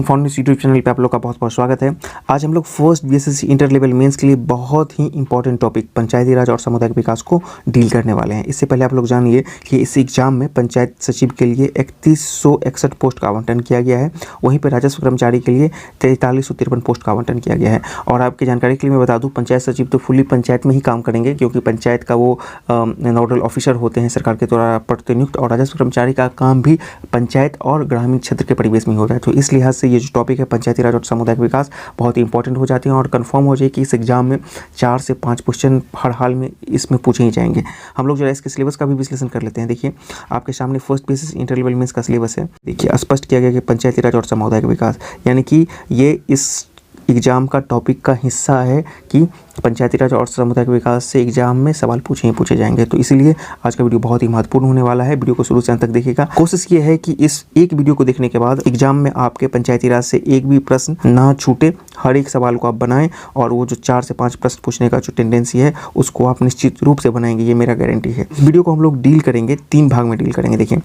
Foundation YouTube channel पे आप लोग का बहुत बहुत स्वागत है। आज हम लोग first BSSC inter level mains के लिए बहुत ही इंपॉर्टेंट टॉपिक पंचायती राज और सामुदायिक विकास को डील करने वाले हैं। इससे पहले आप लोग जानिए कि इस एग्जाम में पंचायत सचिव के लिए 3161 पोस्ट का आवंटन किया गया है। वहीं पर राजस्व कर्मचारी के लिए 4353 पोस्ट का आवंटन किया गया है। और आपकी जानकारी के लिए मैं बता दूँ, पंचायत सचिव तो फुली पंचायत में ही काम करेंगे, क्योंकि पंचायत का वो नोडल ऑफिसर होते हैं सरकार के द्वारा प्रतिनियुक्त, और राजस्व कर्मचारी का काम भी पंचायत और ग्रामीण क्षेत्र के परिवेश में हो रहा है। तो इस लिहाज से ये जो टॉपिक है पंचायती राज और सामुदायिक विकास बहुत ही इंपॉर्टेंट हो जाते हैं और कंफर्म हो जाए कि इस एग्जाम में 4 से 5 क्वेश्चन हर हाल में इसमें पूछे ही जाएंगे। हम लोग जरा इसके सिलेबस का भी विश्लेषण कर लेते हैं। देखिए, आपके सामने first basis inter level mains का सिलेबस है। देखिए, स्पष्ट किया गया कि पंचायती राज और सामुदायिक विकास, यानी कि ये इस एग्जाम का टॉपिक का हिस्सा है कि पंचायती राज और सामुदायिक विकास से एग्जाम में सवाल पूछे ही पूछे जाएंगे। तो इसीलिए आज का वीडियो बहुत ही महत्वपूर्ण होने वाला है। वीडियो को शुरू से अंत तक देखिएगा। कोशिश ये है कि इस एक वीडियो को देखने के बाद एग्जाम में आपके पंचायती राज से एक भी प्रश्न ना छूटे। हर एक सवाल को आप बनाएं और वो जो 4 से 5 प्रश्न पूछने का जो टेंडेंसी है उसको आप निश्चित रूप से बनाएंगे, ये मेरा गारंटी है। इस वीडियो को हम लोग डील करेंगे, 3 भाग में डील करेंगे। देखिए,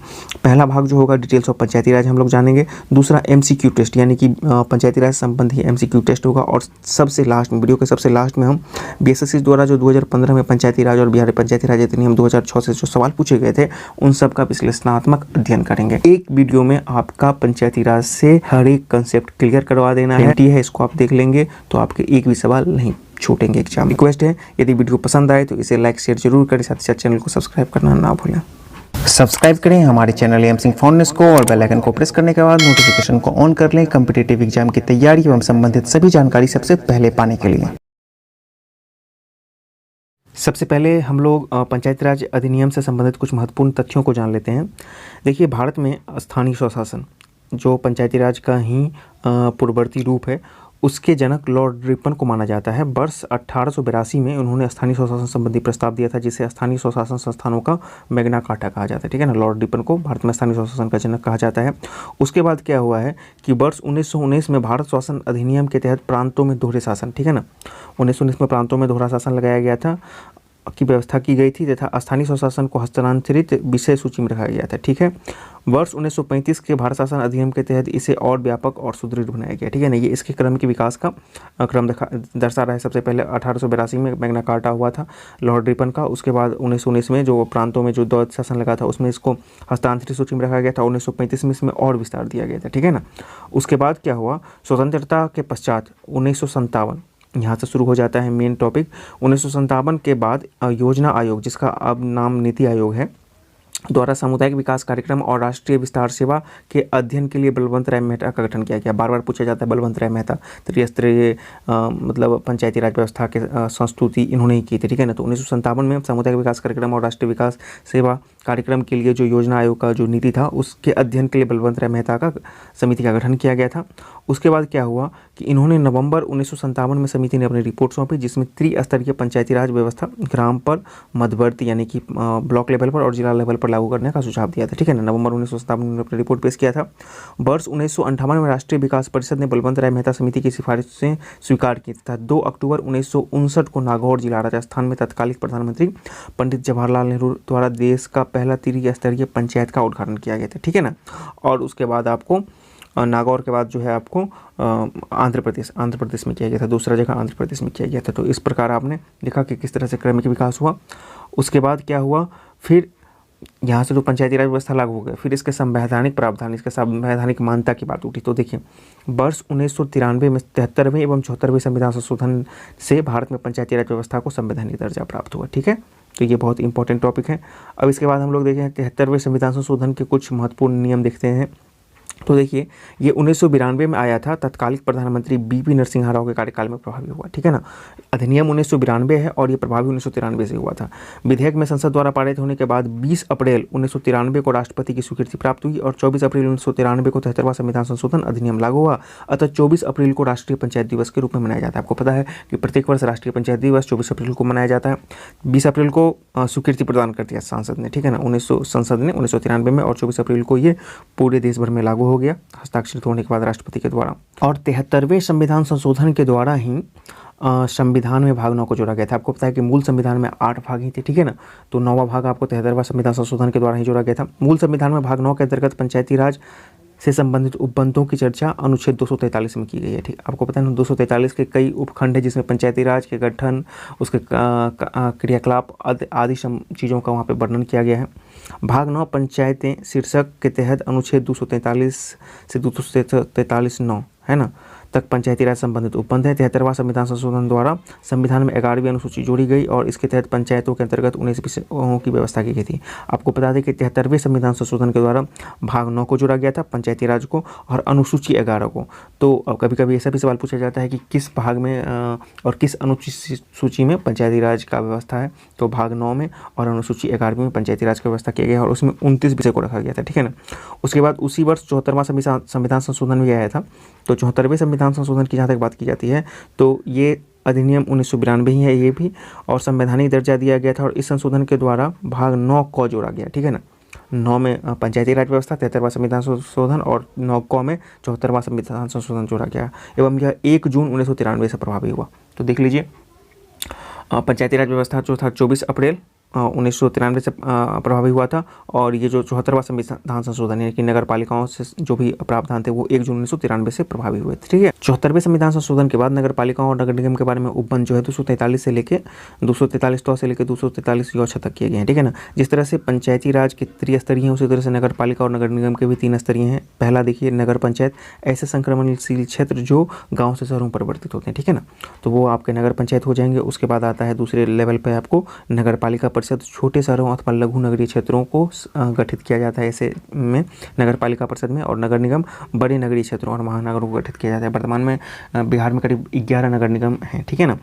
पहला भाग जो होगा डिटेल्स ऑफ पंचायती राज हम लोग जानेंगे। दूसरा MCQ टेस्ट, यानी कि पंचायती राज संबंधी MCQ टेस्ट होगा। और सबसे लास्ट में, वीडियो के सबसे लास्ट में, हम बीएसएससी द्वारा जो 2015 में पंचायती राज और बिहार पंचायती राज अधिनियम 2006 से जो सवाल पूछे गए थे उन सब का विश्लेषणात्मक अध्ययन करेंगे। एक वीडियो में आपका पंचायती राज से हर एक कंसेप्ट क्लियर करवा देना है। इसको आप देख लेंगे तो आपके एक भी सवाल नहीं छूटेंगे एग्जाम। रिक्वेस्ट है, यदि वीडियो पसंद आए तो इसे लाइक शेयर जरूर करें, साथ ही साथ चैनल को सब्सक्राइब करना ना भूलें। सब्सक्राइब करें हमारे चैनल एम सिंह फाउंडेशन को और बेल आइकन को प्रेस करने के बाद नोटिफिकेशन को ऑन कर लें कॉम्पिटिटिव एग्जाम की तैयारी एवं संबंधित सभी जानकारी सबसे पहले पाने के लिए। सबसे पहले हम लोग पंचायती राज अधिनियम से संबंधित कुछ महत्वपूर्ण तथ्यों को जान लेते हैं। देखिए, भारत में स्थानीय स्वशासन जो पंचायती राज का ही पूर्ववर्ती रूप है, उसके जनक लॉर्ड रिपन को माना जाता है। वर्ष 1882 में उन्होंने स्थानीय स्वशासन संबंधी प्रस्ताव दिया था, जिसे स्थानीय स्वशासन संस्थानों का मैग्ना कार्टा कहा जाता है। ठीक है ना, लॉर्ड रिपन को भारत में स्थानीय स्वशासन का जनक कहा जाता है। उसके बाद क्या हुआ है कि वर्ष 1919 में भारत शासन अधिनियम के तहत प्रांतों में दोहरे शासन, ठीक है ना, 1919 में प्रांतों में दोहरा शासन लगाया गया था की व्यवस्था की गई थी तथा स्थानीय स्वशासन को हस्तांतरित विषय सूची में रखा गया था। ठीक है, वर्ष 1935 के भारत शासन अधिनियम के तहत इसे और व्यापक और सुदृढ़ बनाया गया। ठीक है ना, ये इसके क्रम के विकास का क्रम दर्शा रहा है। सबसे पहले 1882 में मैग्ना कार्टा हुआ था लॉर्ड रिपन का। उसके बाद 1919 में जो प्रांतों में जो द्वैत शासन लगा था उसमें इसको हस्तांतरित सूची में रखा गया था। 1935 में इसमें और विस्तार दिया गया था। ठीक है ना, उसके बाद क्या हुआ, स्वतंत्रता के पश्चात 1957, यहाँ से शुरू हो जाता है मेन टॉपिक। 1957 के बाद योजना आयोग, जिसका अब नाम नीति आयोग है, द्वारा सामुदायिक विकास कार्यक्रम और राष्ट्रीय विस्तार सेवा के अध्ययन के लिए बलवंत राय मेहता का गठन किया गया। बार बार पूछा जाता है बलवंत राय मेहता, त्रिस्तरीय मतलब पंचायती राज व्यवस्था के संस्तुति इन्होंने ही की थी। ठीक है ना, तो 1957 में सामुदायिक विकास कार्यक्रम और राष्ट्रीय विकास सेवा कार्यक्रम के लिए जो योजना आयोग का जो नीति था उसके अध्ययन के लिए बलवंत राय मेहता का समिति का गठन किया गया था। उसके बाद क्या हुआ कि इन्होंने नवंबर 1957 में समिति ने अपनी रिपोर्ट सौंपी, जिसमें त्रिस्तरीय पंचायती राज व्यवस्था ग्राम पर, मध्यवर्ती यानी कि ब्लॉक लेवल पर और जिला लेवल पर लागू करने का सुझाव दिया था। ठीक है ना, नवंबर 1957 में अपनी रिपोर्ट पेश किया था। वर्ष 1958 में राष्ट्रीय विकास परिषद ने बलवंत राय मेहता समिति की सिफारिशें स्वीकार की तथा 2 अक्टूबर 1959 को नागौर जिला राजस्थान में तत्कालीन प्रधानमंत्री पंडित जवाहरलाल नेहरू द्वारा देश का पहला त्रिस्तरीय पंचायत का उद्घाटन किया गया था। ठीक है ना, और उसके बाद आपको नागौर के बाद जो है आपको आंध्र प्रदेश में किया गया था। दूसरा जगह आंध्र प्रदेश में किया गया था। तो इस प्रकार आपने देखा कि किस तरह से क्रमिक विकास हुआ। उसके बाद क्या हुआ, फिर यहाँ से तो पंचायती राज व्यवस्था लागू हो गया, फिर इसके संवैधानिक प्रावधान, इसके संवैधानिक मान्यता की बात उठी। तो देखिए, वर्ष 1993 में 73वें एवं 74वें संविधान संशोधन से भारत में पंचायती राज व्यवस्था को संवैधानिक दर्जा प्राप्त हुआ। ठीक है, तो ये बहुत इंपॉर्टेंट टॉपिक है। अब इसके बाद हम लोग देखें 73वें संविधान संशोधन के कुछ महत्वपूर्ण नियम देखते हैं। तो देखिए, ये 1992 में आया था, तत्कालिक प्रधानमंत्री बीपी नरसिम्हा राव के कार्यकाल में प्रभावी हुआ। ठीक है ना, अधिनियम 1992 है और ये प्रभावी 1993 से हुआ था। विधेयक में संसद द्वारा पारित होने के बाद 20 अप्रैल 1993 को राष्ट्रपति की स्वीकृति प्राप्त हुई और 24 अप्रैल 1993 को 73वां संविधान संशोधन अधिनियम लागू हुआ। अतः 24 अप्रैल को राष्ट्रीय पंचायत दिवस के रूप में मनाया जाता है। आपको पता है कि प्रत्येक वर्ष राष्ट्रीय पंचायत दिवस 24 अप्रैल को मनाया जाता है। 20 अप्रैल को स्वीकृति प्रदान कर दिया संसद ने। ठीक है ना, 1993 में, और 24 अप्रैल को ये पूरे देश भर में लागू हो गया हस्ताक्षरित होने के बाद राष्ट्रपति के द्वारा। और 73वें संविधान संशोधन के द्वारा ही संविधान में भाग 9 को जोड़ा गया था। आपको पता है कि मूल संविधान में 8 भाग ही थे। ठीक है ना, तो 9वां भाग आपको 73वां संविधान संशोधन के द्वारा ही जोड़ा गया था। मूल संविधान में भाग 9 के अंतर्गत पंचायती राज से संबंधित उपबंधों की चर्चा अनुच्छेद 243 में की गई है। ठीक, आपको पता है ना 243 के कई उपखंड है जिसमें पंचायती राज के गठन, उसके क्रियाकलाप आदि चीज़ों का वहाँ पे वर्णन किया गया है। भाग 9 पंचायतें शीर्षक के तहत अनुच्छेद 243 से 243(9) है ना तक पंचायती राज संबंधित उपबंध है। 73वां संविधान संशोधन द्वारा संविधान में 11वीं अनुसूची जोड़ी गई और इसके तहत पंचायतों के अंतर्गत 19 विषयों की व्यवस्था की गई थी। आपको बता दें कि 73वें संविधान संशोधन के द्वारा भाग 9 को जोड़ा गया था, पंचायती राज को, और अनुसूची 11 को। तो कभी कभी ऐसा भी सवाल पूछा जाता है कि किस भाग में और किस अनुसूची में पंचायती राज का व्यवस्था है। तो भाग 9 में और अनुसूची 11वीं में पंचायती राज का व्यवस्था किया गया और उसमें 29 विषय को रखा गया था। ठीक है ना। उसके बाद उसी वर्ष 74वां संविधान संशोधन भी आया था। तो 74वें संविधान संशोधन की जहाँ तक बात की जाती है तो ये अधिनियम 1992 ही है ये भी, और संवैधानिक दर्जा दिया गया था। और इस संशोधन के द्वारा भाग 9 को जोड़ा गया। ठीक है ना। 9 में पंचायती राज व्यवस्था, 73वां संविधान संशोधन, और 9 क में 74वां संविधान संशोधन जोड़ा गया एवं यह 1 जून 1993 से प्रभावी हुआ। तो देख लीजिए पंचायती राज व्यवस्था जो था 24 अप्रैल 1993 से प्रभावी हुआ था, और ये जो 74वां संविधान संशोधन है कि नगर पालिकाओं से जो भी प्रावधान थे वो 1 जून 1993 से प्रभावी हुए थे। ठीक है। 74वें संविधान संशोधन के बाद नगर पालिकाओं और नगर निगम के बारे में उपबंध जो है 243 से लेके 243 से लेकर 243 तक किए गए हैं। ठीक है ना। जिस तरह से पंचायती राज के त्रिस्तरीय हैं उसी तरह से नगर पालिका और नगर निगम के भी 3 स्तरीय हैं। पहला देखिए नगर पंचायत, ऐसे संक्रमणशील क्षेत्र जो गाँव से शहरों में परिवर्तित होते हैं। ठीक है ना। तो वो आपके नगर पंचायत हो जाएंगे। उसके बाद आता है दूसरे लेवल पर आपको नगर पालिका परिषद, छोटे शहरों अथवा लघु नगरीय क्षेत्रों को गठित किया जाता है ऐसे में नगर पालिका परिषद में, और नगर निगम बड़े नगरीय क्षेत्रों और महानगरों को गठित किया जाता है। वर्तमान में बिहार में करीब 11 नगर निगम हैं। ठीक है ना।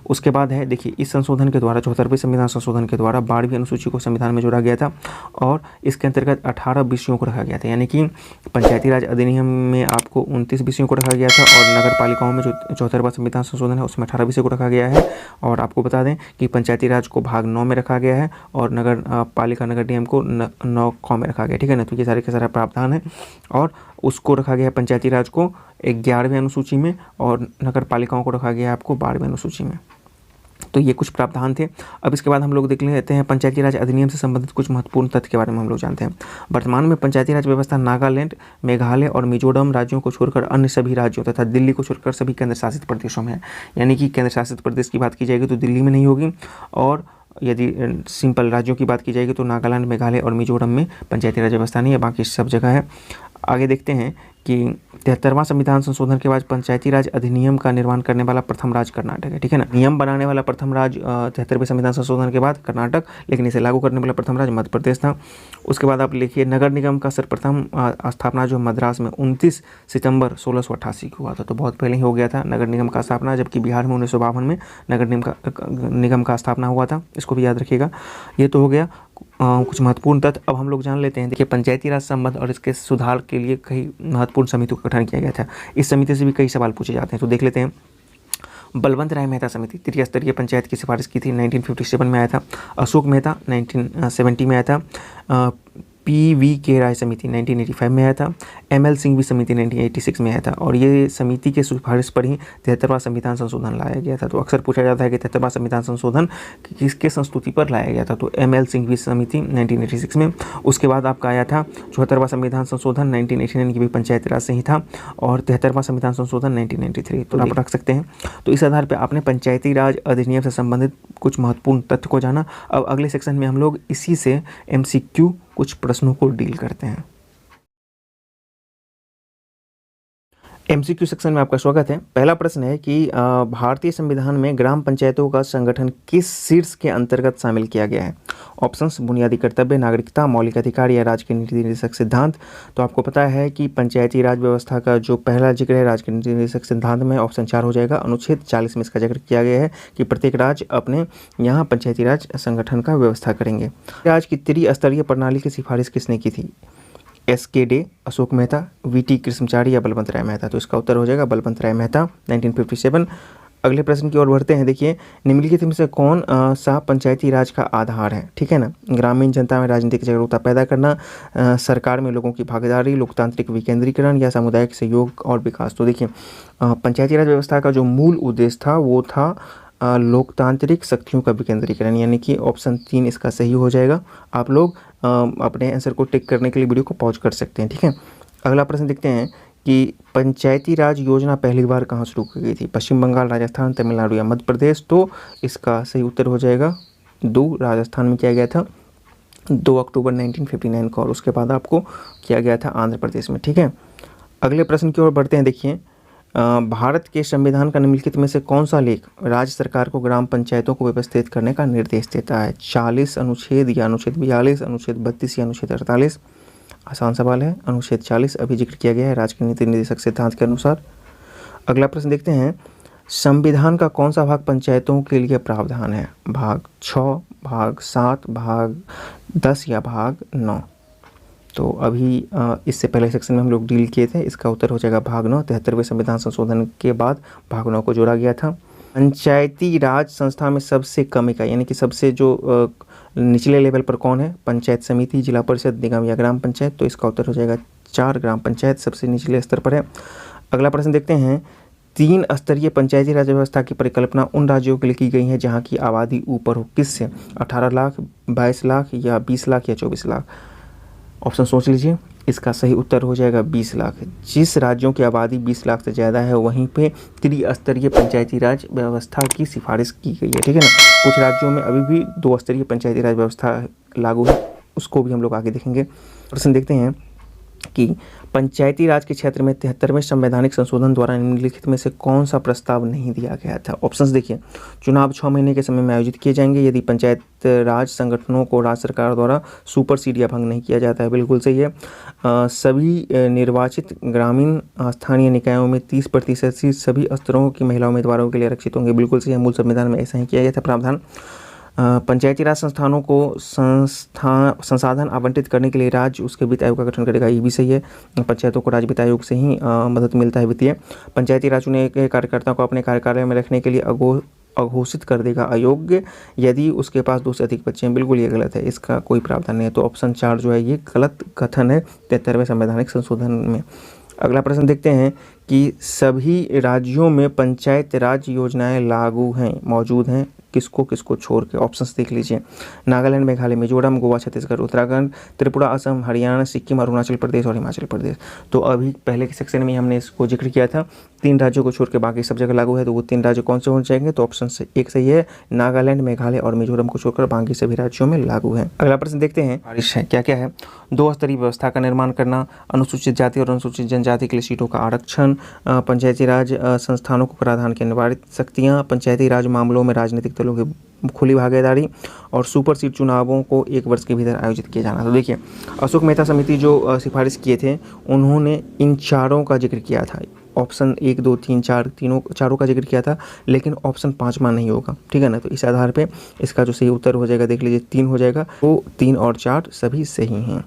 उसके बाद है देखिए इस संशोधन के द्वारा 74वें संविधान संशोधन के द्वारा 12वीं अनुसूची को संविधान में जोड़ा गया था और इसके अंतर्गत 18 विषयों को रखा गया था। यानी कि पंचायती राज अधिनियम में आपको 29 विषयों को रखा गया था और नगर पालिकाओं में जो 74वां संविधान संशोधन है उसमें 18 विषय को रखा गया है। और आपको बता दें कि पंचायती राज को भाग 9 में रखा गया है और नगर पालिका नगर निगम को 9 क में रखा गया। ठीक है ना। तो ये सारे के सारे प्रावधान है और उसको रखा गया है पंचायती राज को 11वीं अनुसूची में और नगर पालिकाओं को रखा गया है आपको 12वीं अनुसूची में। तो ये कुछ प्रावधान थे। अब इसके बाद हम लोग देख लेते हैं पंचायती राज अधिनियम से संबंधित कुछ महत्वपूर्ण तथ्य के बारे में हम लोग जानते हैं। वर्तमान में पंचायती राज व्यवस्था नागालैंड, मेघालय और मिजोरम राज्यों को छोड़कर अन्य सभी राज्यों तथा दिल्ली को छोड़कर सभी केंद्र शासित प्रदेशों में है। यानी कि केंद्र शासित प्रदेश की बात की जाएगी तो दिल्ली में नहीं होगी, और यदि सिंपल राज्यों की बात की जाएगी तो नागालैंड, मेघालय और मिजोरम में पंचायती राज व्यवस्था नहीं है, बाकी सब जगह है। आगे देखते हैं कि 73वां संविधान संशोधन के बाद पंचायती राज अधिनियम का निर्माण करने वाला प्रथम राज्य कर्नाटक है। ठीक है ना। नियम बनाने वाला प्रथम राज्य 73वें संविधान संशोधन के बाद कर्नाटक, लेकिन इसे लागू करने वाला प्रथम राज्य मध्य प्रदेश था। उसके बाद आप लिखिए नगर निगम का सर्वप्रथम स्थापना जो मद्रास में 29 सितंबर 1688 को हुआ था। तो बहुत पहले ही हो गया था नगर निगम का स्थापना, जबकि बिहार में 1952 में नगर निगम का स्थापना हुआ था। इसको भी याद रखिएगा। ये तो हो गया कुछ महत्वपूर्ण तथ्य। अब हम लोग जान लेते हैं। देखिए पंचायती राज संबंध और इसके सुधार के लिए कई महत्वपूर्ण समितियों का गठन किया गया था। इस समिति से भी कई सवाल पूछे जाते हैं, तो देख लेते हैं। बलवंत राय मेहता समिति त्रिस्तरीय पंचायत की सिफारिश की थी, 1957 में आया था। अशोक मेहता 1970 में आया था। PVK राय समिति 1985 में आया था। ML सिंघवी समिति 1986 में आया था। और ये समिति के सिफारिश पर ही 73वां संविधान संशोधन लाया गया था। तो अक्सर पूछा जाता है कि 73वां संविधान संशोधन किसके संस्तुति पर लाया गया था, तो ML सिंघवी समिति 1986 में। उसके बाद आपका आया था 74वां संविधान संशोधन 1989 की भी पंचायती राज से ही था, और 73वां संविधान संशोधन 1993, तो आप रख सकते हैं। तो इस आधार पर आपने पंचायती राज अधिनियम से संबंधित कुछ महत्वपूर्ण तथ्य को जाना। अब अगले सेक्शन में हम लोग इसी से MCQ कुछ प्रश्नों को डील करते हैं। MCQ सेक्शन में आपका स्वागत है। पहला प्रश्न है कि भारतीय संविधान में ग्राम पंचायतों का संगठन किस शीर्ष के अंतर्गत शामिल किया गया है? ऑप्शंस बुनियादी कर्तव्य, नागरिकता, मौलिक अधिकार या राज्य के नीति निर्देशक सिद्धांत। तो आपको पता है कि पंचायती राज व्यवस्था का जो पहला जिक्र है राज्य के नीति निर्देशक सिद्धांत में, ऑप्शन 4 हो जाएगा। अनुच्छेद 40 में इसका जिक्र किया गया है कि प्रत्येक राज्य अपने यहाँ पंचायती राज संगठन का व्यवस्था करेंगे। राज्य की त्रिस्तरीय प्रणाली की सिफारिश किसने की थी? SK day, Ashok Mehta, VT कृष्णचारी या बलवंत राय मेहता। तो इसका उत्तर हो जाएगा बलवंत राय मेहता 1957। अगले प्रश्न की ओर बढ़ते हैं। देखिए निम्नलिखित में से कौन सा पंचायती राज का आधार है? ठीक है ना। ग्रामीण जनता में राजनीतिक जागरूकता पैदा करना, सरकार में लोगों की भागीदारी, लोकतांत्रिक विकेंद्रीकरण या सामुदायिक सहयोग और विकास। तो देखिए पंचायती राज व्यवस्था का जो मूल उद्देश्य था वो था लोकतांत्रिक शक्तियों का विकेंद्रीकरण, यानी कि ऑप्शन 3 इसका सही हो जाएगा। आप लोग अपने आंसर को टिक करने के लिए वीडियो को पॉज कर सकते हैं। ठीक है। अगला प्रश्न देखते हैं कि पंचायती राज योजना पहली बार कहाँ शुरू की गई थी? पश्चिम बंगाल, राजस्थान, तमिलनाडु या मध्य प्रदेश? तो इसका सही उत्तर हो जाएगा 2, राजस्थान में किया गया था 2 अक्टूबर 1959 को, और उसके बाद आपको किया गया था आंध्र प्रदेश में। ठीक है, अगले प्रश्न की ओर बढ़ते हैं। देखिए, भारत के संविधान का निम्नलिखित में से कौन सा लेख राज्य सरकार को ग्राम पंचायतों को व्यवस्थित करने का निर्देश देता है? 40 अनुच्छेद या अनुच्छेद 42, अनुच्छेद 32 या अनुच्छेद 48? आसान सवाल है। अनुच्छेद 40 अभी जिक्र किया गया है राज्य के नीति निर्देशक सिद्धांत के अनुसार। अगला प्रश्न देखते हैं, संविधान का कौन सा भाग पंचायतों के लिए प्रावधान है? भाग 6, भाग 7, भाग 10 या भाग 9? तो अभी इससे पहले सेक्शन में हम लोग डील किए थे, इसका उत्तर हो जाएगा भाग 9। 73वें संविधान संशोधन के बाद भाग 9 को जोड़ा गया था। पंचायती राज संस्था में सबसे कम इकाई यानी कि सबसे जो निचले लेवल पर कौन है? पंचायत समिति, जिला परिषद, निगम या ग्राम पंचायत? तो इसका उत्तर हो जाएगा 4, ग्राम पंचायत सबसे निचले स्तर पर है। अगला प्रश्न देखते हैं, 3 स्तरीय पंचायती राज व्यवस्था की परिकल्पना उन राज्यों के लिए की गई है जहां की आबादी ऊपर हो किससे? 18 लाख, 22 लाख या 20 लाख या 24 लाख? ऑप्शन सोच लीजिए। इसका सही उत्तर हो जाएगा 20 लाख। जिस राज्यों की आबादी 20 लाख से ज़्यादा है वहीं पे त्रिस्तरीय पंचायती राज व्यवस्था की सिफारिश की गई है। ठीक है ना, कुछ राज्यों में अभी भी 2 स्तरीय पंचायती राज व्यवस्था लागू है, उसको भी हम लोग आगे देखेंगे। प्रश्न देखते हैं कि पंचायती राज के क्षेत्र में 73वें संवैधानिक संशोधन द्वारा निम्नलिखित में से कौन सा प्रस्ताव नहीं दिया गया था? ऑप्शंस देखिए, चुनाव 6 महीने के समय में आयोजित किए जाएंगे यदि पंचायत राज संगठनों को राज्य सरकार द्वारा सुपरसीड या भंग नहीं किया जाता है, बिल्कुल सही है। सभी निर्वाचित ग्रामीण स्थानीय निकायों में 30% सीट सभी स्तरों की महिला उम्मीदवारों के लिए आरक्षित होंगे, बिल्कुल सही है। मूल संविधान में ऐसा ही किया गया था प्रावधान। पंचायती राज संस्थानों को संसाधन आवंटित करने के लिए राज्य उसके वित्त आयोग का गठन करेगा, ये भी सही है। पंचायतों को राज्य वित्त आयोग से ही मदद मिलता है वित्तीय। पंचायती राज चुने गए कार्यकर्ताओं को अपने कार्यालय में रखने के लिए अघोषित कर देगा अयोग्य यदि उसके पास 2 से अधिक बच्चे हैं, बिल्कुल ये गलत है, इसका कोई प्रावधान नहीं है। तो ऑप्शन 4 जो है ये गलत कथन है 73वें संवैधानिक संशोधन में। अगला प्रश्न देखते हैं कि सभी राज्यों में पंचायत राज योजनाएं लागू हैं, मौजूद हैं, किसको किसको छोड़ के? ऑप्शंस देख लीजिए, नागालैंड, मेघालय, मिजोरम, गोवा, छत्तीसगढ़, उत्तराखंड, त्रिपुरा, असम, हरियाणा, सिक्किम, अरुणाचल प्रदेश और हिमाचल प्रदेश। तो अभी पहले के सेक्शन में हमने इसको जिक्र किया था, 3 राज्यों को छोड़ के बाकी सब जगह लागू है, तो वो 3 राज्य कौन से हो जाएंगे? तो ऑप्शन 1 सही है, नागालैंड, मेघालय और मिजोरम को छोड़कर बाकी सभी राज्यों में लागू है। अगला प्रश्न देखते हैं, बारिश है क्या क्या है? 2 स्तरीय व्यवस्था का निर्माण करना, अनुसूचित जाति और अनुसूचित जनजाति के लिए सीटों का आरक्षण, पंचायती राज संस्थानों को कराधान की अनिवार्य शक्तियाँ, पंचायती राज मामलों में राजनीतिक दलों की खुली भागीदारी और सुपर सीड चुनावों को 1 वर्ष के भीतर आयोजित किया जाना। तो देखिए, अशोक मेहता समिति जो सिफारिश किए थे उन्होंने इन चारों का जिक्र किया था। ऑप्शन 1, 2, 3, 4 चारों का जिक्र किया था, लेकिन ऑप्शन 5वां नहीं होगा। ठीक है ना, तो इस आधार पे इसका जो सही उत्तर हो जाएगा देख लीजिए 3 हो जाएगा। तो 3 और 4 सभी सही हैं।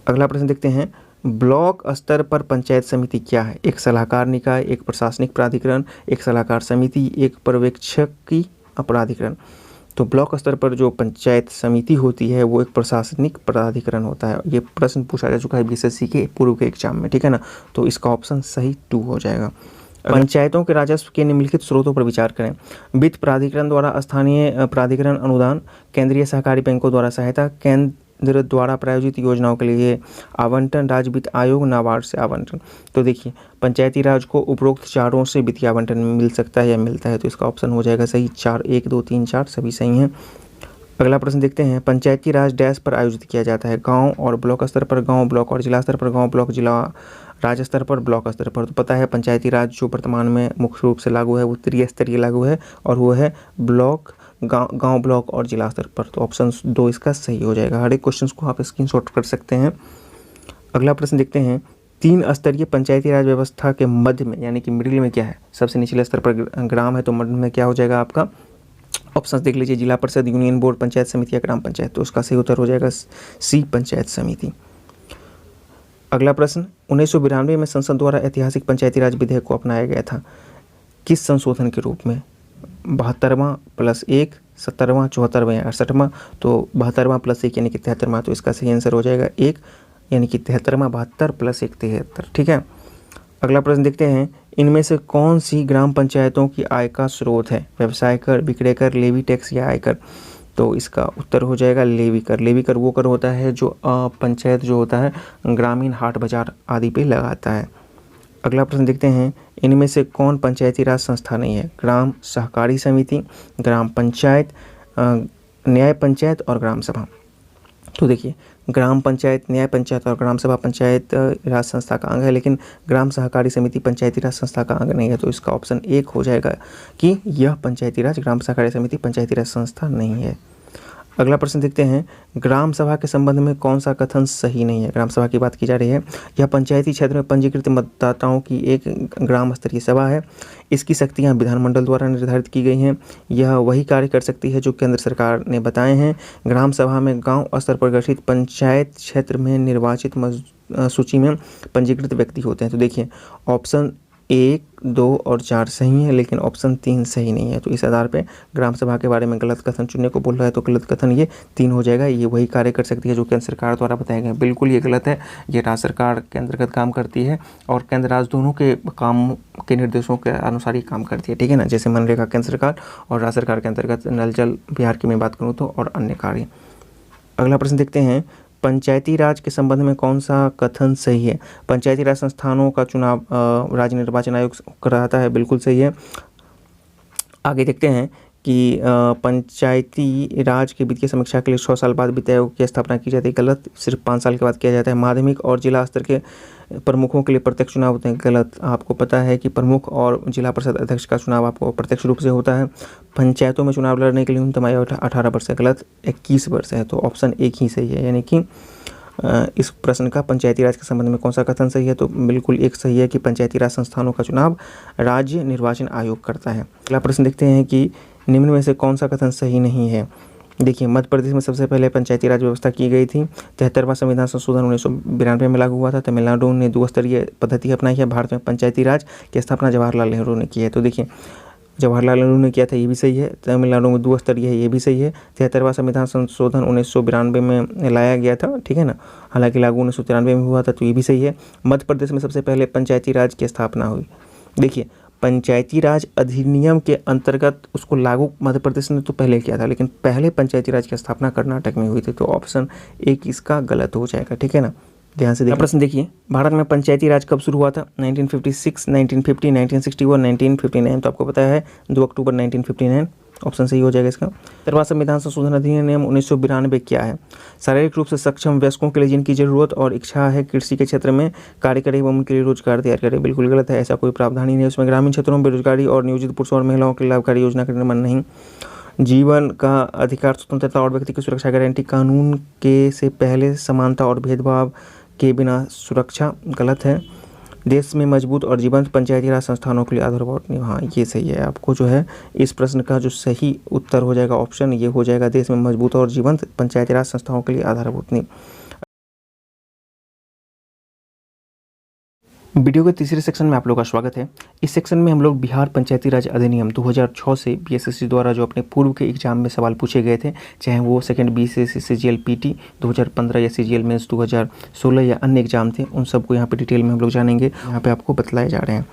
अगला प्रश्न देखते हैं, ब्लॉक स्तर पर पंचायत समिति क्या है? एक सलाहकार निकाय, एक प्रशासनिक प्राधिकरण, एक सलाहकार समिति, एक पर्यवेक्षकी प्राधिकरण। तो ब्लॉक स्तर पर जो पंचायत समिति होती है वो एक प्रशासनिक प्राधिकरण होता है। ये प्रश्न पूछा जा चुका है बीएसएससी के पूर्व के एग्जाम में। ठीक है ना, तो इसका ऑप्शन सही 2 हो जाएगा। पंचायतों के राजस्व के निम्नलिखित स्रोतों पर विचार करें। वित्त प्राधिकरण द्वारा स्थानीय प्राधिकरण अनुदान, केंद्रीय सहकारी बैंकों द्वारा सहायता, केंद्र द्वारा प्रायोजित योजनाओं के लिए आवंटन, राज्य वित्त आयोग, नाबार्ड से आवंटन। तो देखिए, पंचायती राज को उपरोक्त चारों से वित्तीय आवंटन मिल सकता है या मिलता है, तो इसका ऑप्शन हो जाएगा सही 4। 1, 2, 3, 4 सभी सही हैं। अगला प्रश्न देखते हैं, पंचायती राज डैश पर आयोजित किया जाता है? गांव और ब्लॉक स्तर पर, गांव, ब्लॉक और जिला स्तर पर, गांव, ब्लॉक, जिला, राज्य स्तर पर, ब्लॉक स्तर पर। तो पता है पंचायती राज जो वर्तमान में मुख्य रूप से लागू है वो त्रिस्तरीय लागू है और वो है ब्लॉक, गांव, ब्लॉक और जिला स्तर पर। तो ऑप्शन 2 इसका सही हो जाएगा। हर एक क्वेश्चन को आप स्क्रीनशॉट कर सकते हैं। अगला प्रश्न देखते हैं, 3 स्तरीय पंचायती राज व्यवस्था के मध्य में यानी कि मिडिल में क्या है? सबसे निचले स्तर पर ग्राम है, तो मध्य में क्या हो जाएगा आपका? ऑप्शन देख लीजिए, जिला परिषद, यूनियन बोर्ड, पंचायत समिति या ग्राम पंचायत। तो उसका सही उत्तर हो जाएगा सी, पंचायत समिति। अगला प्रश्न, 1992 में संसद द्वारा ऐतिहासिक पंचायती राज विधेयक को अपनाया गया था, किस संशोधन के रूप में? 72वां + 1, 70वां, 74वां या 68वां? तो 72वां + 1 यानी कि 73वां। तो इसका सही आंसर हो जाएगा 1 यानी कि 73वां। 72 + 1 73। ठीक है, अगला प्रश्न देखते हैं, इनमें से कौन सी ग्राम पंचायतों की आय का स्रोत है? व्यवसाय कर, विक्रय कर, लेवी टैक्स या आयकर? तो इसका उत्तर हो जाएगा लेवी कर। लेवी कर वो कर होता है जो पंचायत जो होता है ग्रामीण हाट बाजार आदि पे लगाता है। अगला प्रश्न देखते हैं, इनमें से कौन पंचायती राज संस्था नहीं है? ग्राम सहकारी समिति, ग्राम पंचायत, न्याय पंचायत और ग्राम सभा। तो देखिए, ग्राम पंचायत, न्याय पंचायत और ग्राम सभा पंचायत राज संस्था का अंग है, लेकिन ग्राम सहकारी समिति पंचायती राज संस्था का अंग नहीं है। तो इसका ऑप्शन 1 हो जाएगा कि यह पंचायती राज ग्राम सहकारी समिति पंचायती राज संस्था नहीं है। अगला प्रश्न देखते हैं, ग्राम सभा के संबंध में कौन सा कथन सही नहीं है? ग्राम सभा की बात की जा रही है। यह पंचायती क्षेत्र में पंजीकृत मतदाताओं की एक ग्राम स्तरीय सभा है। इसकी शक्तियां विधानमंडल द्वारा निर्धारित की गई हैं। यह वही कार्य कर सकती है जो केंद्र सरकार ने बताए हैं। ग्राम सभा में गांव स्तर पर गठित पंचायत क्षेत्र में निर्वाचित सूची में पंजीकृत व्यक्ति होते हैं। तो देखिए, ऑप्शन 1, 2 और 4 सही है, लेकिन ऑप्शन 3 सही नहीं है। तो इस आधार पे ग्राम सभा के बारे में गलत कथन चुनने को बोल रहा है, तो गलत कथन ये 3 हो जाएगा। ये वही कार्य कर सकती है जो केंद्र सरकार द्वारा बताए गए। बिल्कुल ये गलत है। ये राज्य सरकार के अंतर्गत काम करती है और केंद्र राज्य दोनों के काम के निर्देशों के अनुसार ही काम करती है, ठीक है ना। जैसे मनरेगा केंद्र सरकार और राज्य सरकार के अंतर्गत नल जल बिहार की मैं बात करूँ तो, और अन्य कार्य। अगला प्रश्न देखते हैं, पंचायती राज के संबंध में कौन सा कथन सही है? पंचायती राज संस्थानों का चुनाव राज्य निर्वाचन आयोग कराता है, बिल्कुल सही है। आगे देखते हैं कि पंचायती राज के वित्तीय समीक्षा के लिए 6 साल बाद वित्त आयोग की स्थापना की जाती है, गलत। सिर्फ 5 साल के बाद किया जाता है। माध्यमिक और जिला स्तर के प्रमुखों के लिए प्रत्यक्ष चुनाव होते हैं, गलत। आपको पता है कि प्रमुख और जिला परिषद अध्यक्ष का चुनाव आपको प्रत्यक्ष रूप से होता है। पंचायतों में चुनाव लड़ने के लिए न्यूनतम आयु 18 वर्ष है, गलत। 21 वर्ष है। तो ऑप्शन 1 ही सही है, यानी कि इस प्रश्न का पंचायती राज के संबंध में कौन सा कथन सही है? तो बिल्कुल 1 सही है कि पंचायती राज संस्थानों का चुनाव राज्य निर्वाचन आयोग करता है। अगला प्रश्न देखते हैं कि निम्न में से कौन सा कथन सही नहीं है? देखिए, मध्य प्रदेश में सबसे पहले पंचायती राज व्यवस्था की गई थी। 73वां संविधान संशोधन 1992 में लागू हुआ था। तमिलनाडु ने 2 स्तरीय पद्धति अपनाई है। भारत में पंचायती राज की स्थापना जवाहरलाल नेहरू ने की है। तो देखिए, जवाहरलाल नेहरू ने किया था, ये भी सही है। तमिलनाडु में 2 स्तरीय है, ये भी सही है। 73वां संविधान संशोधन 1992 में लाया गया था, ठीक है ना। हालांकि लागू 1993 में हुआ था, तो ये भी सही है। मध्य प्रदेश में सबसे पहले पंचायती राज की स्थापना हुई। देखिए, पंचायती राज अधिनियम के अंतर्गत उसको लागू मध्य प्रदेश ने तो पहले किया था, लेकिन पहले पंचायती राज की स्थापना कर्नाटक में हुई थी। तो ऑप्शन 1 इसका गलत हो जाएगा, ठीक है ना। ध्यान से देखिए प्रश्न। देखिए, भारत में पंचायती राज कब शुरू हुआ था? 1956, 1950, 1961, 1959। तो आपको पता है 2 अक्टूबर 1959 ऑप्शन सही हो जाएगा इसका। 73वां संविधान संशोधन अधिनियम 1992 क्या है? शारीरिक रूप से सक्षम वयस्कों के लिए जिनकी जरूरत और इच्छा है कृषि के क्षेत्र में कार्य करे एवं उनके लिए रोजगार तैयार करे। बिल्कुल गलत है, ऐसा कोई प्रावधान ही नहीं है उसमें। ग्रामीण क्षेत्रों में बेरोजगारी और नियोजित पुरुषों और महिलाओं के लिए लाभकारी योजना का निर्माण नहीं। जीवन का अधिकार, स्वतंत्रता और व्यक्ति की सुरक्षा गारंटी, कानून के से पहले समानता और भेदभाव के बिना सुरक्षा, गलत है। देश में मजबूत और जीवंत पंचायती राज संस्थानों के लिए आधारभूत नींव, हाँ ये सही है। आपको जो है इस प्रश्न का जो सही उत्तर हो जाएगा ऑप्शन ये हो जाएगा, देश में मजबूत और जीवंत पंचायती राज संस्थाओं के लिए आधारभूत नींव। वीडियो के तीसरे सेक्शन में आप लोगों का स्वागत है। इस सेक्शन में हम लोग बिहार पंचायती राज अधिनियम 2006 से बीएसएससी द्वारा जो अपने पूर्व के एग्जाम में सवाल पूछे गए थे, चाहे वो सेकंड बीएसएससी सीजीएल पीटी 2015 या सीजीएल मेंस 2016 या अन्य एग्जाम थे, उन सबको यहाँ पे डिटेल में हम लोग जानेंगे। यहाँ पे आपको बतलाए जा रहे हैं।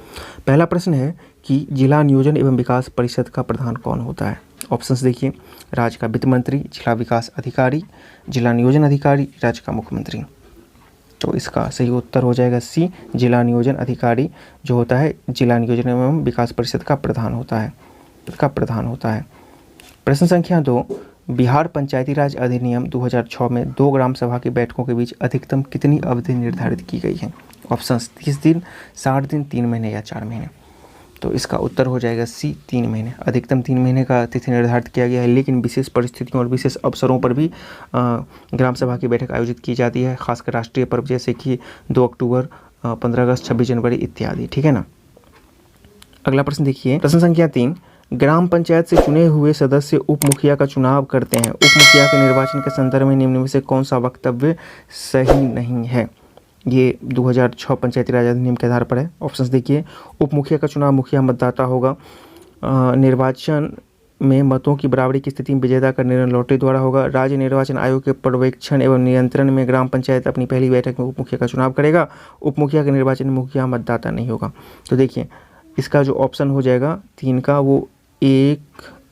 पहला प्रश्न है कि जिला नियोजन एवं विकास परिषद का प्रधान कौन होता है? ऑप्शंस देखिए, राज्य का वित्त मंत्री, जिला विकास अधिकारी, जिला नियोजन अधिकारी, राज्य का मुख्यमंत्री। तो इसका सही उत्तर हो जाएगा सी, जिला नियोजन अधिकारी जो होता है जिला नियोजन एवं विकास परिषद का प्रधान होता है। प्रश्न संख्या 2, बिहार पंचायती राज अधिनियम 2006 में 2 ग्राम सभा की बैठकों के बीच अधिकतम कितनी अवधि निर्धारित की गई है? ऑप्शंस 30 दिन, 60 दिन, 3 महीने या 4 महीने। तो इसका उत्तर हो जाएगा सी, 3 महीने। अधिकतम 3 महीने का तिथि निर्धारित किया गया है, लेकिन विशेष परिस्थितियों और विशेष अवसरों पर भी ग्राम सभा की बैठक आयोजित की जाती है, खासकर राष्ट्रीय पर्व जैसे कि 2 अक्टूबर, 15 अगस्त, 26 जनवरी इत्यादि, ठीक है ना। अगला प्रश्न देखिए, प्रश्न संख्या 3, ग्राम पंचायत से चुने हुए सदस्य उप मुखिया का चुनाव करते हैं। उप मुखिया के निर्वाचन के संदर्भ में निम्न में से कौन सा वक्तव्य सही नहीं है? ये 2006 पंचायती राज अधिनियम के आधार पर है। ऑप्शंस देखिए, उप मुखिया का चुनाव मुखिया मतदाता होगा। निर्वाचन में मतों की बराबरी की स्थिति में विजेता का निर्णय लॉटरी द्वारा होगा। राज्य निर्वाचन आयोग के पर्यवेक्षण एवं नियंत्रण में ग्राम पंचायत अपनी पहली बैठक में उप मुखिया का चुनाव करेगा। उप मुखिया के निर्वाचन में मुखिया मतदाता नहीं होगा। तो देखिए, इसका जो ऑप्शन हो जाएगा 3 का, वो 1,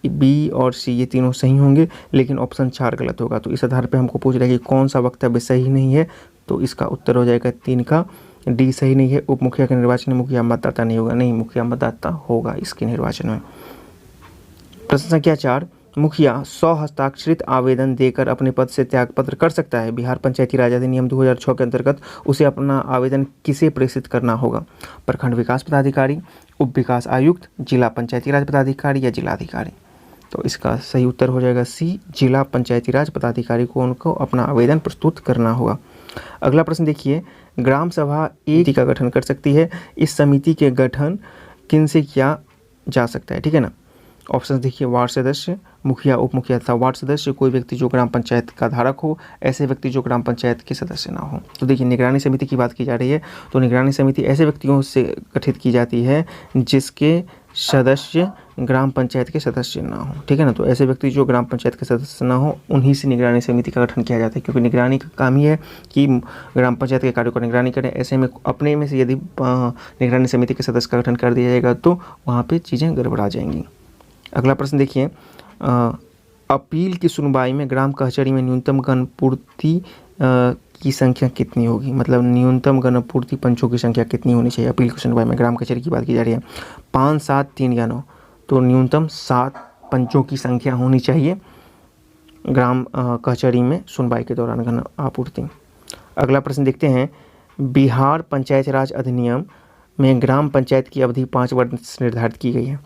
बी और सी ये तीनों सही होंगे, लेकिन ऑप्शन 4 गलत होगा। तो इस आधार पे हमको पूछ रहा है कि कौन सा वक्तव्य सही नहीं है, तो इसका उत्तर हो जाएगा 3 का डी सही नहीं है। उप मुखिया के निर्वाचन में मुखिया मतदाता नहीं होगा, नहीं मुखिया मतदाता होगा इसके निर्वाचन में। प्रश्न संख्या 4, मुखिया 100 हस्ताक्षरित आवेदन देकर अपने पद से त्यागपत्र कर सकता है। बिहार पंचायती राज अधिनियम 2006 के अंतर्गत उसे अपना आवेदन किसे प्रेषित करना होगा? प्रखंड विकास पदाधिकारी, उप विकास आयुक्त, जिला पंचायती राज पदाधिकारी या जिलाधिकारी? तो इसका सही उत्तर हो जाएगा सी, जिला पंचायती राज पदाधिकारी को उनको अपना आवेदन प्रस्तुत करना होगा। अगला प्रश्न देखिए, ग्राम सभा एक समिति का गठन कर सकती है। इस समिति के गठन किन से किया जा सकता है? ठीक है ना। ऑप्शन देखिए, वार्ड सदस्य, मुखिया, उप मुखिया तथा वार्ड सदस्य, कोई व्यक्ति जो ग्राम पंचायत का धारक हो, ऐसे व्यक्ति जो ग्राम पंचायत के सदस्य ना हो। तो देखिए निगरानी समिति की बात की जा रही है, तो निगरानी समिति ऐसे व्यक्तियों से गठित की जाती है जिसके सदस्य ग्राम पंचायत के सदस्य ना हो। ठीक है ना। तो ऐसे व्यक्ति जो ग्राम पंचायत के सदस्य ना हो, उन्हीं से निगरानी समिति का गठन किया जाता है, क्योंकि निगरानी का काम ही है कि ग्राम पंचायत के कार्यों को निगरानी करें। ऐसे में अपने में से यदि निगरानी समिति के सदस्य का गठन कर दिया जाएगा तो वहाँ पर चीज़ें गड़बड़ा जाएंगी। अगला प्रश्न देखिए, अपील की सुनवाई में ग्राम कचहरी में न्यूनतम गणपूर्ति की संख्या कितनी होगी? मतलब न्यूनतम गणपूर्ति पंचों की संख्या कितनी होनी चाहिए अपील की सुनवाई में? ग्राम कचहरी की बात की जा रही है। 5, 7, 3 या 9? तो न्यूनतम 7 पंचों की संख्या होनी चाहिए ग्राम कचहरी में सुनवाई के दौरान गण आपूर्ति। अगला प्रश्न देखते हैं, बिहार पंचायत राज अधिनियम में ग्राम पंचायत की अवधि 5 वर्ष निर्धारित की गई है।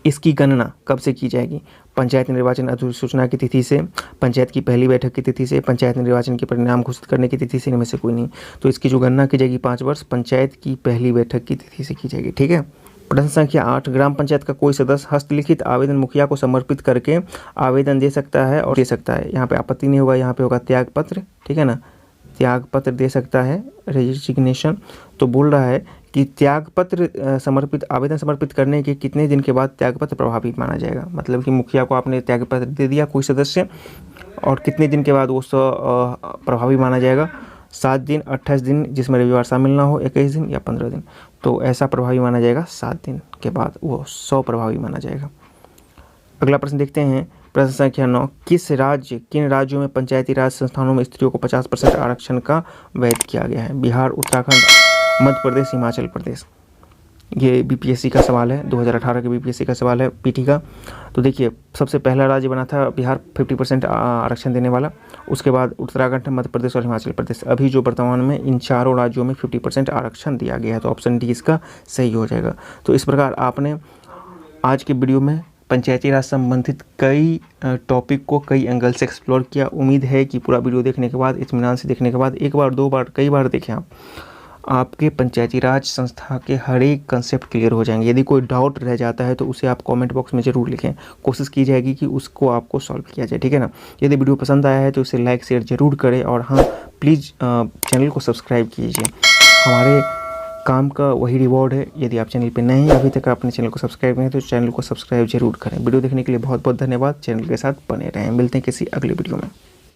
इसकी गणना कब से की जाएगी? पंचायत निर्वाचन अधिसूचना की तिथि से, पंचायत की पहली बैठक की तिथि से, पंचायत निर्वाचन के परिणाम घोषित करने की तिथि से, इनमें से कोई नहीं। तो इसकी जो गणना की जाएगी 5 वर्ष पंचायत की पहली बैठक की तिथि से की जाएगी। ठीक है। प्रश्न संख्या 8, ग्राम पंचायत का कोई सदस्य हस्तलिखित आवेदन मुखिया को समर्पित करके आवेदन दे सकता है और दे सकता है। यहाँ पे आपत्ति नहीं होगा, यहाँ पे होगा त्यागपत्र। ठीक है ना, त्यागपत्र दे सकता है, रेजिग्नेशन। तो बोल रहा है कि त्यागपत्र समर्पित आवेदन समर्पित करने के कितने दिन के बाद त्यागपत्र प्रभावी माना जाएगा? मतलब कि मुखिया को आपने त्यागपत्र दे दिया कोई सदस्य, और कितने दिन के बाद वो प्रभावी माना जाएगा? 7 दिन, 28 दिन जिसमें रविवार शामिल ना हो, 21 दिन या 15 दिन। तो ऐसा प्रभावी माना जाएगा 7 दिन के बाद वो 100 प्रभावी माना जाएगा। अगला प्रश्न देखते हैं, प्रश्न संख्या 9, किन राज्यों में पंचायती राज संस्थानों में स्त्रियों को 50% आरक्षण का वैध किया गया है? बिहार, उत्तराखंड, मध्य प्रदेश, हिमाचल प्रदेश। ये बीपीएससी का सवाल है, 2018 के बीपीएससी का सवाल है पीटी का। तो देखिए सबसे पहला राज्य बना था बिहार 50% आरक्षण देने वाला, उसके बाद उत्तराखंड, मध्य प्रदेश और हिमाचल प्रदेश। अभी जो वर्तमान में इन चारों राज्यों में 50% आरक्षण दिया गया है, तो ऑप्शन डी इसका सही हो जाएगा। तो इस प्रकार आपने आज के वीडियो में पंचायती राज संबंधित कई टॉपिक को कई एंगल से एक्सप्लोर किया। उम्मीद है कि पूरा वीडियो देखने के बाद, इत्मीनान से देखने के बाद, एक बार, 2 बार, कई बार देखें आपके पंचायती राज संस्था के हर एक कंसेप्ट क्लियर हो जाएंगे। यदि कोई डाउट रह जाता है तो उसे आप कमेंट बॉक्स में ज़रूर लिखें, कोशिश की जाएगी कि उसको आपको सॉल्व किया जाए। ठीक है ना। यदि वीडियो पसंद आया है तो इसे लाइक शेयर ज़रूर करें, और हाँ प्लीज़ चैनल को सब्सक्राइब कीजिए। हमारे काम का वही रिवॉर्ड है। यदि आप चैनल पे नए हैं, अभी तक आपने चैनल को सब्सक्राइब नहीं तो चैनल को सब्सक्राइब जरूर करें। वीडियो देखने के लिए बहुत बहुत धन्यवाद। चैनल के साथ बने रहें। मिलते हैं किसी अगले वीडियो में।